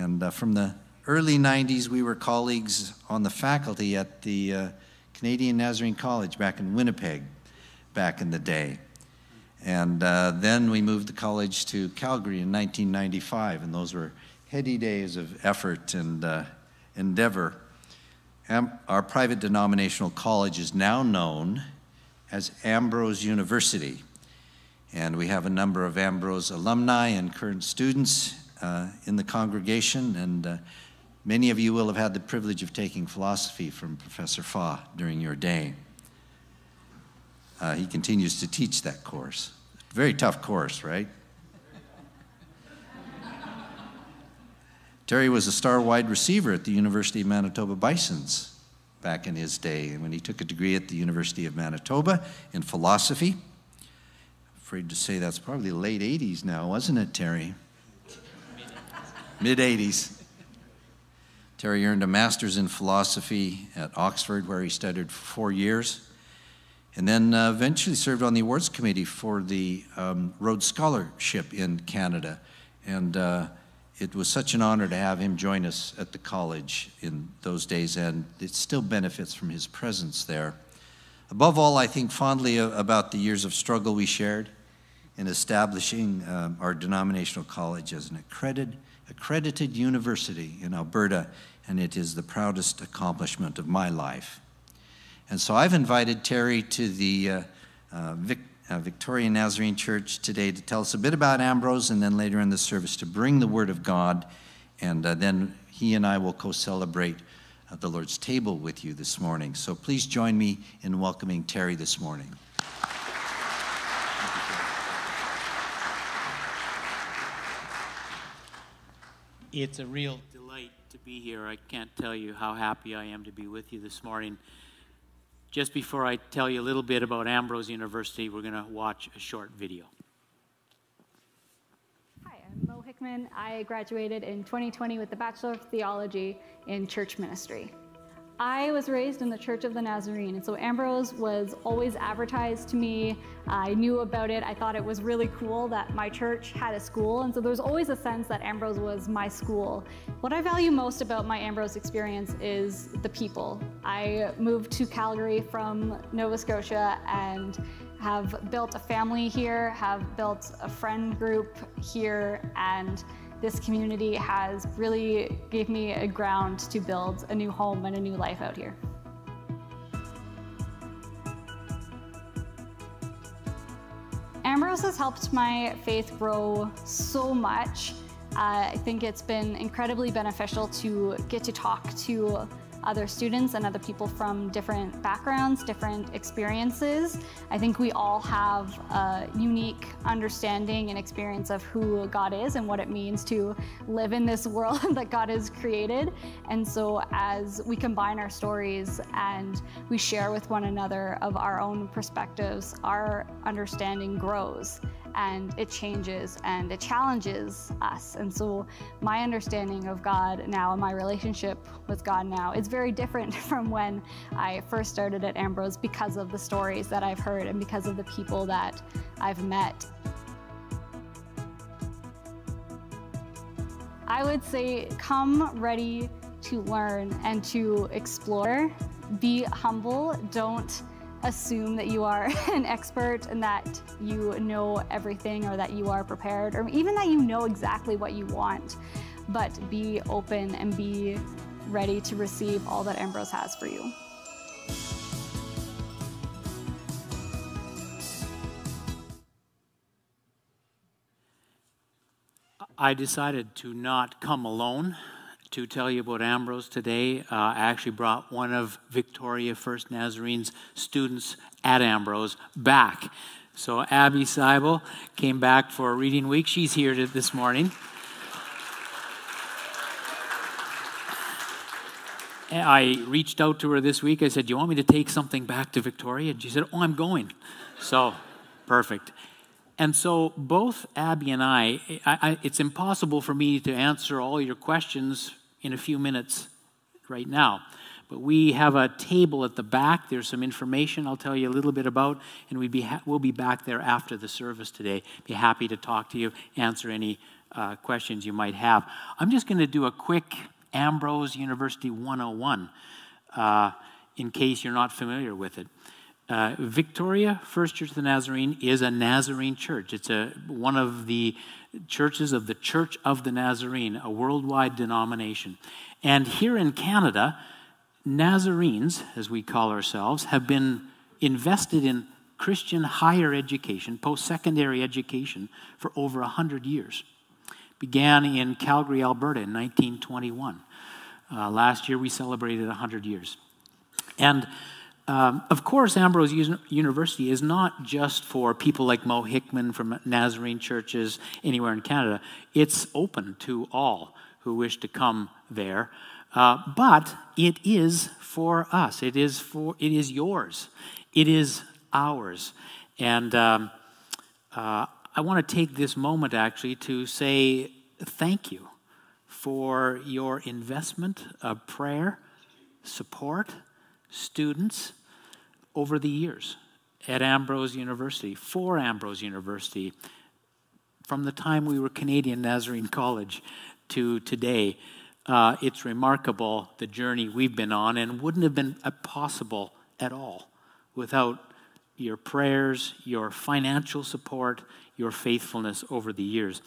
And from the early 90s, we were colleagues on the faculty at the Canadian Nazarene College back in Winnipeg back in the day. And then we moved the college to Calgary in 1995, and those were heady days of effort and endeavor. Our private denominational college is now known as Ambrose University, and we have a number of Ambrose alumni and current students in the congregation, and many of you will have had the privilege of taking philosophy from Professor Fa during your day. He continues to teach that course. Very tough course, right? Terry was a star wide receiver at the University of Manitoba Bisons back in his day, and when he took a degree at the University of Manitoba in philosophy. Afraid to say that's probably the late 80s now, wasn't it, Terry? Mid-80s. Terry earned a master's in philosophy at Oxford, where he studied for 4 years, and then eventually served on the awards committee for the Rhodes Scholarship in Canada. And it was such an honor to have him join us at the college in those days, and it still benefits from his presence there. Above all, I think fondly about the years of struggle we shared in establishing our denominational college as an accredited university in Alberta, and it is the proudest accomplishment of my life. And so I've invited Terry to the Victorian Nazarene Church today to tell us a bit about Ambrose, and then later in the service to bring the Word of God, and then he and I will co-celebrate the Lord's table with you this morning. So please join me in welcoming Terry this morning. It's a real delight to be here. I can't tell you how happy I am to be with you this morning. Just before I tell you a little bit about Ambrose University, we're going to watch a short video. Hi, I'm Mo Hickman. I graduated in 2020 with the Bachelor of Theology in Church Ministry. I was raised in the Church of the Nazarene, and so Ambrose was always advertised to me. I knew about it. I thought it was really cool that my church had a school, and so there was always a sense that Ambrose was my school. What I value most about my Ambrose experience is the people. I moved to Calgary from Nova Scotia and have built a family here, have built a friend group here, and this community has really gave me a ground to build a new home and a new life out here. Ambrose has helped my faith grow so much. I think it's been incredibly beneficial to get to talk to other students and other people from different backgrounds, different experiences. I think we all have a unique understanding and experience of who God is and what it means to live in this world that God has created. And so as we combine our stories and we share with one another of our own perspectives, our understanding grows and it changes and it challenges us. And so my understanding of God now and my relationship with God now is very different from when I first started at Ambrose because of the stories that I've heard and because of the people that I've met. I would say come ready to learn and to explore. Be humble. Don't assume that you are an expert and that you know everything or that you are prepared or even that you know exactly what you want, but be open and be ready to receive all that Ambrose has for you. I decided to not come alone to tell you about Ambrose today. I actually brought one of Victoria First Nazarene's students at Ambrose back. So Abby Seibel came back for a reading week. She's here this morning. And I reached out to her this week. I said, do you want me to take something back to Victoria? And she said, oh, I'm going. So, perfect. And so both Abby and I, it's impossible for me to answer all your questions in a few minutes right now. But we have a table at the back. There's some information I'll tell you a little bit about, and we'll be back there after the service today. Be happy to talk to you, answer any questions you might have. I'm just going to do a quick Ambrose University 101 in case you're not familiar with it. Victoria First Church of the Nazarene is a Nazarene church. It's one of the churches of the Church of the Nazarene, a worldwide denomination. And here in Canada, Nazarenes, as we call ourselves, have been invested in Christian higher education, post-secondary education, for over 100 years. Began in Calgary, Alberta in 1921. Last year we celebrated 100 years. And of course, Ambrose University is not just for people like Mo Hickman from Nazarene churches anywhere in Canada. It's open to all who wish to come there. But it is for us. It is yours. It is ours. And I want to take this moment actually to say thank you for your investment of prayer, support, students over the years at Ambrose University, for Ambrose University, from the time we were Canadian Nazarene College to today. It's remarkable the journey we've been on, and wouldn't have been possible at all without your prayers, your financial support, your faithfulness over the years.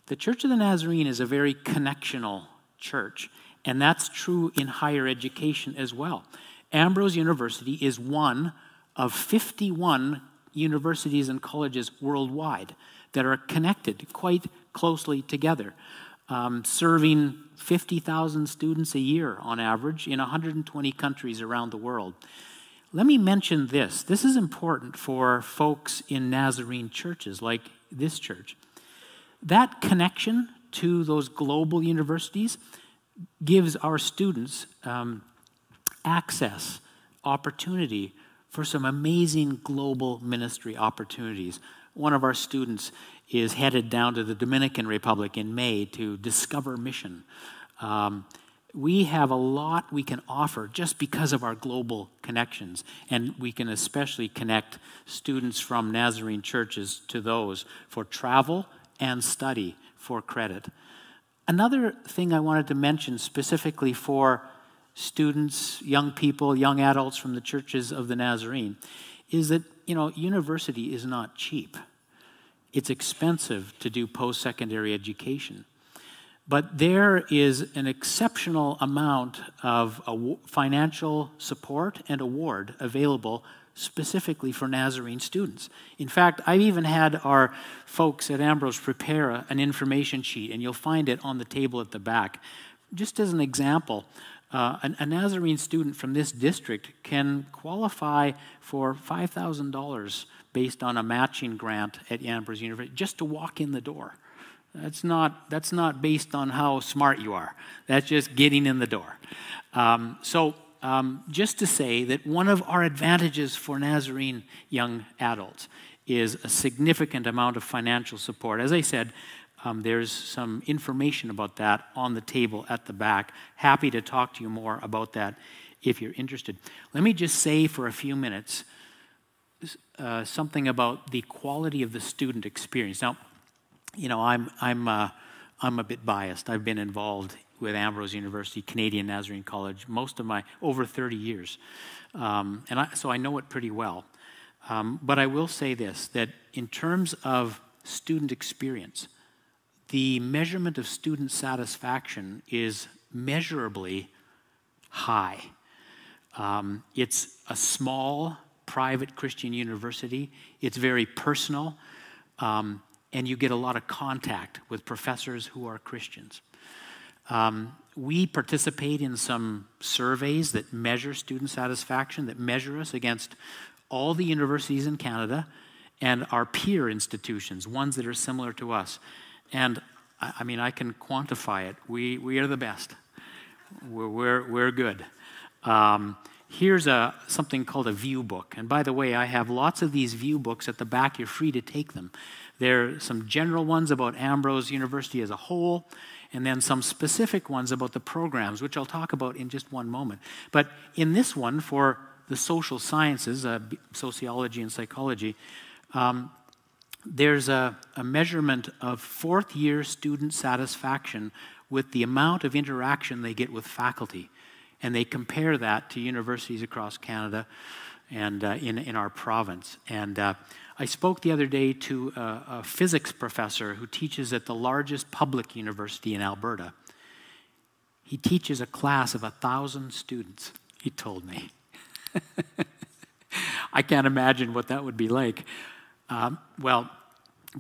The Church of the Nazarene is a very connectional church, and that's true in higher education as well. Ambrose University is one of 51 universities and colleges worldwide that are connected quite closely together, serving 50,000 students a year on average in 120 countries around the world. Let me mention this. This is important for folks in Nazarene churches like this church. That connection to those global universities gives our students access, opportunity for some amazing global ministry opportunities. One of our students is headed down to the Dominican Republic in May to discover mission. We have a lot we can offer just because of our global connections, and we can especially connect students from Nazarene churches to those for travel and study for credit. Another thing I wanted to mention specifically for students, young people, young adults from the churches of the Nazarene is that, university is not cheap. It's expensive to do post-secondary education. But there is an exceptional amount of financial support and award available specifically for Nazarene students. In fact, I've even had our folks at Ambrose prepare an information sheet, and you'll find it on the table at the back. Just as an example, a Nazarene student from this district can qualify for $5,000 based on a matching grant at Ambrose University just to walk in the door. That's not based on how smart you are. That's just getting in the door. Just to say that one of our advantages for Nazarene young adults is a significant amount of financial support. As I said, there's some information about that on the table at the back. Happy to talk to you more about that if you're interested. Let me just say for a few minutes something about the quality of the student experience. Now, I'm a bit biased. I've been involved with Ambrose University, Canadian Nazarene College, most of my over 30 years, so I know it pretty well. But I will say this: that in terms of student experience, the measurement of student satisfaction is measurably high. It's a small, private Christian university. It's very personal, and you get a lot of contact with professors who are Christians. We participate in some surveys that measure student satisfaction, that measure us against all the universities in Canada and our peer institutions, ones that are similar to us. And I can quantify it. We are the best. We're good. Here's something called a view book. And by the way, I have lots of these view books at the back. You're free to take them. There are some general ones about Ambrose University as a whole, and then some specific ones about the programs, which I'll talk about in just one moment. But in this one, for the social sciences, sociology and psychology, there's a measurement of fourth-year student satisfaction with the amount of interaction they get with faculty. And they compare that to universities across Canada and in our province. And I spoke the other day to a physics professor who teaches at the largest public university in Alberta. He teaches a class of 1,000 students, he told me. I can't imagine what that would be like. Well,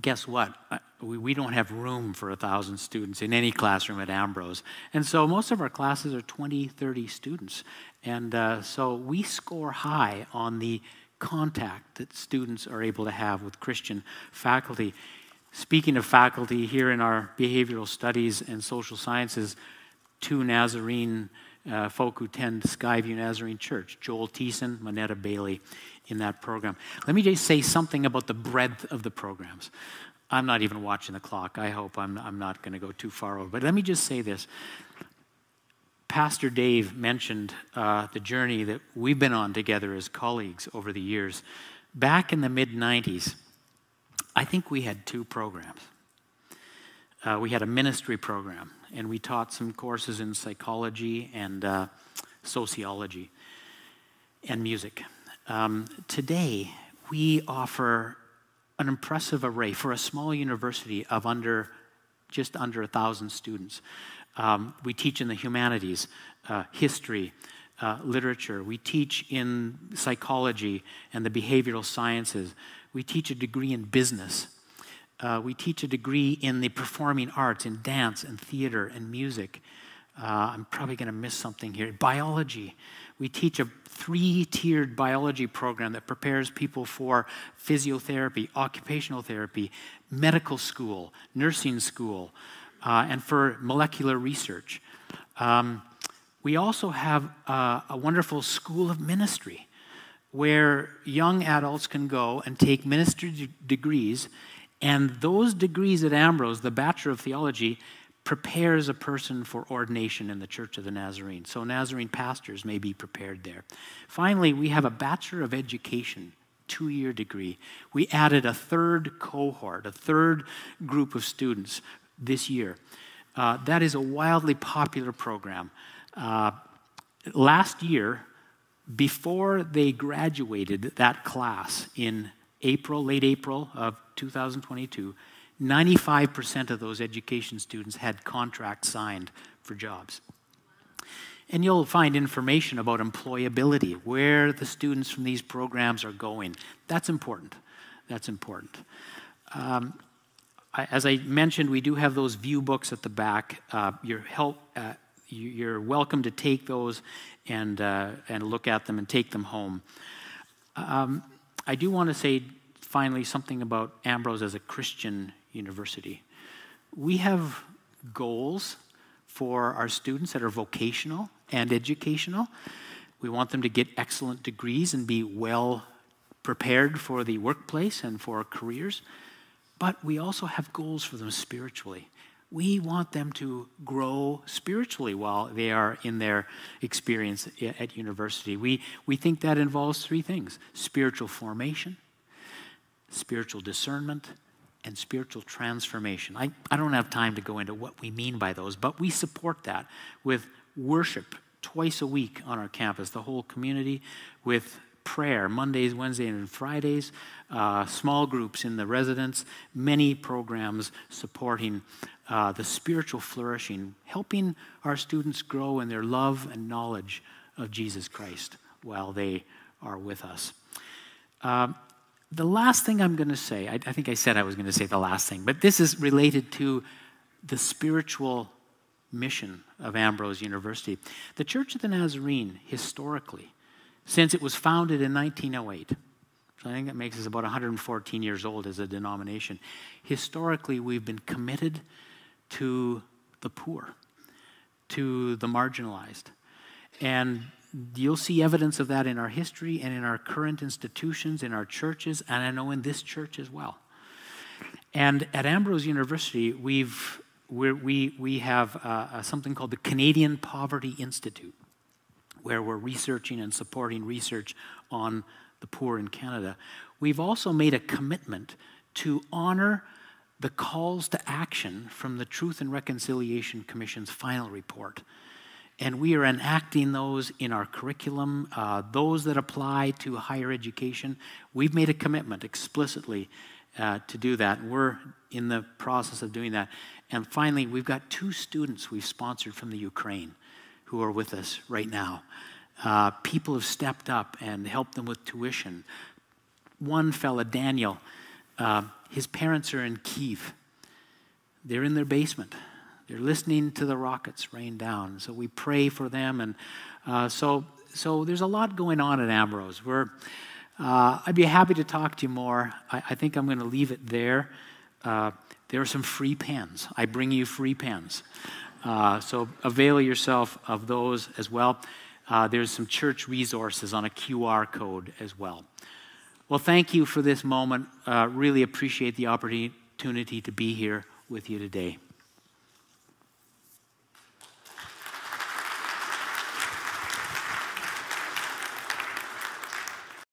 guess what? We don't have room for 1,000 students in any classroom at Ambrose. And so most of our classes are 20, 30 students. And so we score high on the contact that students are able to have with Christian faculty. Speaking of faculty, here in our behavioral studies and social sciences, 2 Nazarene folk who attend Skyview Nazarene Church, Joel Thiessen, Monetta Bailey, in that program. Let me just say something about the breadth of the programs. I'm not even watching the clock. I hope I'm not going to go too far over. But let me just say this. Pastor Dave mentioned the journey that we've been on together as colleagues over the years. Back in the mid-90s, I think we had 2 programs. We had a ministry program, and we taught some courses in psychology and sociology and music. Today, we offer an impressive array for a small university of just under 1,000 students. We teach in the humanities, history, literature. We teach in psychology and the behavioral sciences. We teach a degree in business. We teach a degree in the performing arts, in dance and theater and music. I'm probably going to miss something here. Biology. We teach a 3-tiered biology program that prepares people for physiotherapy, occupational therapy, medical school, nursing school, and for molecular research. We also have a wonderful school of ministry where young adults can go and take ministry degrees, and those degrees at Ambrose, the Bachelor of Theology, prepares a person for ordination in the Church of the Nazarene. So Nazarene pastors may be prepared there. Finally, we have a Bachelor of Education, 2-year degree. We added a 3rd cohort, a 3rd group of students this year. That is a wildly popular program. Last year, before they graduated that class in late April of 2022, 95% of those education students had contracts signed for jobs. And you'll find information about employability, where the students from these programs are going. That's important. That's important. As I mentioned, we do have those view books at the back. You're welcome to take those and look at them and take them home. I do want to say, finally, something about Ambrose as a Christian university. We have goals for our students that are vocational and educational. We want them to get excellent degrees and be well prepared for the workplace and for careers. But we also have goals for them spiritually. We want them to grow spiritually while they are in their experience at university. We think that involves 3 things: spiritual formation, spiritual discernment, and spiritual transformation. I don't have time to go into what we mean by those, but we support that with worship twice a week on our campus, the whole community, with prayer Mondays, Wednesdays, and Fridays, small groups in the residence, many programs supporting the spiritual flourishing, helping our students grow in their love and knowledge of Jesus Christ while they are with us. The last thing I'm going to say, I think I said I was going to say the last thing, but this is related to the spiritual mission of Ambrose University. The Church of the Nazarene, historically, since it was founded in 1908, so I think that makes us about 114 years old as a denomination, historically we've been committed to the poor, to the marginalized. And you'll see evidence of that in our history and in our current institutions, in our churches, and I know in this church as well. And at Ambrose University, we have something called the Canadian Poverty Institute, where we're researching and supporting research on the poor in Canada. We've also made a commitment to honor the calls to action from the Truth and Reconciliation Commission's final report. And we are enacting those in our curriculum, those that apply to higher education. We've made a commitment explicitly to do that. We're in the process of doing that. And finally, we've got 2 students we've sponsored from the Ukraine who are with us right now. People have stepped up and helped them with tuition. One fella, Daniel, his parents are in Kyiv. They're in their basement. They're listening to the rockets rain down. So we pray for them. And so there's a lot going on at Ambrose. I'd be happy to talk to you more. I think I'm going to leave it there. There are some free pens. I bring you free pens. So avail yourself of those as well. There's some church resources on a QR code as well. Well, thank you for this moment. Really appreciate the opportunity to be here with you today.